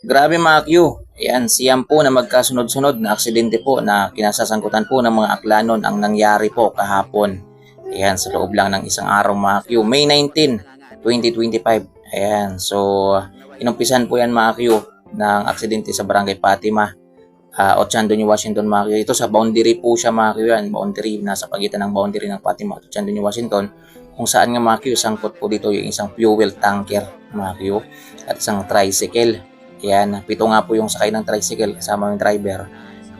Grabe mga Q. Ayan, siyam po na magkasunod-sunod na aksidente po na kinasasangkutan po ng mga aklanon ang nangyari po kahapon. Ayan, sa loob lang ng isang araw mga Q. May 19, 2025. Ayan, so inumpisan po yan mga Q ng aksidente sa Barangay Fatima. Ochando New Washington mga Q. Ito sa boundary po siya mga Q yan. Boundary, nasa pagitan ng boundary ng Fatima at Ochando New Washington. Kung saan nga mga Q, sangkot po dito yung isang fuel tanker mga Q at isang tricycle. Yan, 7 nga po yung sakay ng tricycle kasama yung driver.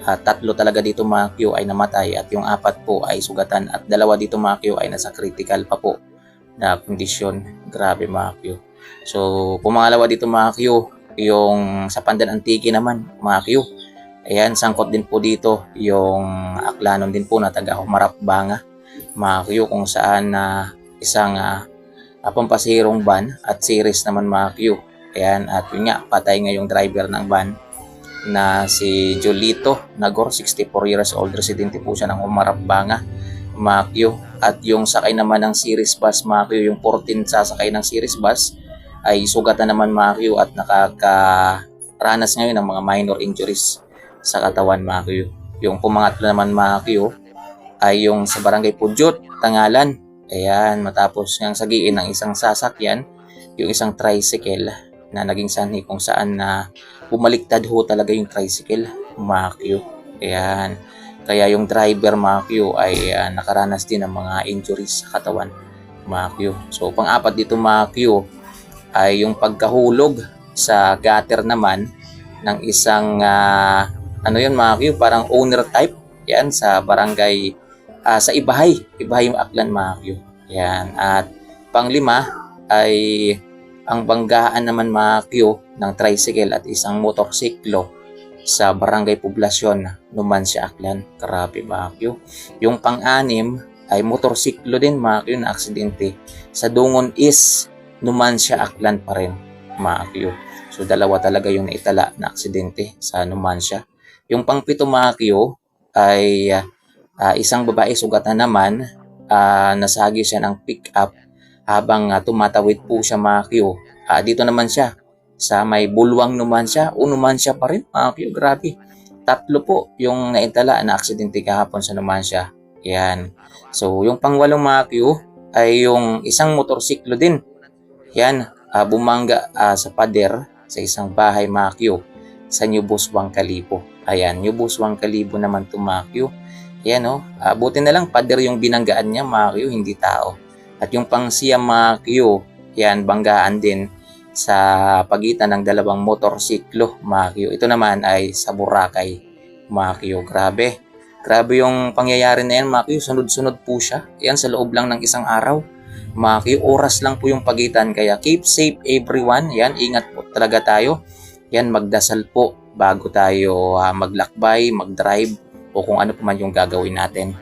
3 talaga dito mga Q ay namatay at yung 4 po ay sugatan at 2 dito mga Q ay nasa critical pa po na kondisyon. Grabe mga Q. So, pumangalawa dito mga Q, yung sa Pandan Antique naman mga Q. Ayan, sangkot din po dito yung aklanon din po na taga Humarap Banga mga Q, kung saan isang pampasirong van at series naman mga Q. Ayan, at yun nga, patay nga yung driver ng van na si Jolito Nagor, 64 years old, residente po siya ng Humarap Banga, mga Q. At yung sakay naman ng series bus, mga Q, yung 14 sasakay ng series bus, ay sugatan naman mga Q at nakakaranas ngayon ng mga minor injuries sa katawan mga Q. Yung pumangatlo naman mga Q ay yung sa Barangay Pudyot, Tangalan. Ayan, matapos ngang sagiin ng isang sasakyan, yung isang tricycle na naging sanhi kung saan bumaliktad ho talaga yung tricycle mga Q. Ayan, kaya yung driver mga Q ay nakaranas din ng mga injuries sa katawan mga Q. So pang-apat dito mga Q ay yung pagkahulog sa gutter naman ng isang ano yun mga Q, parang owner type yan sa barangay sa Ibahay Aklan mga Q. Yan, at pang-5 ay ang banggaan naman mga Q ng tricycle at isang motorsiklo sa Barangay Poblasyon, Numancia, Aklan. Grabe mga Q. Yung pang-6 ay motorsiklo din mga Q na aksidente sa Dungon East, Numancia, Aklan pa rin mga Q. So 2 talaga yung naitala na aksidente sa Numancia. Yung pang-7 mga Q ay isang babae sugatan naman, nasagi siya ng pick-up habang tumatawid po siya mga Q. Dito naman siya sa may Bulwang Numancia o Numancia pa rin mga Q. Grabe, 3 po yung naitala na aksidente kahapon sa Numancia. Yan. So yung pang-8 mga Q ay yung isang motorsiklo din. Yan, bumangga sa pader sa isang bahay mga Q sa New Buswang Kalibo. Ayan, New Buswang Kalibo naman to mga Q. Yan buti na lang pader yung binanggaan niya mga Q, hindi tao. At yung pang-9 mga Q, yan, banggaan din sa pagitan ng 2 motorsiklo mga Q. Ito naman ay sa Boracay mga Q. Grabe yung pangyayari na yan mga Q. Sunod-sunod po siya. Yan, sa loob lang ng isang araw mga Q. Oras lang po yung pagitan. Kaya keep safe everyone. Yan, ingat po talaga tayo. Yan, magdasal po bago tayo maglakbay, mag-drive o kung ano pa man yung gagawin natin.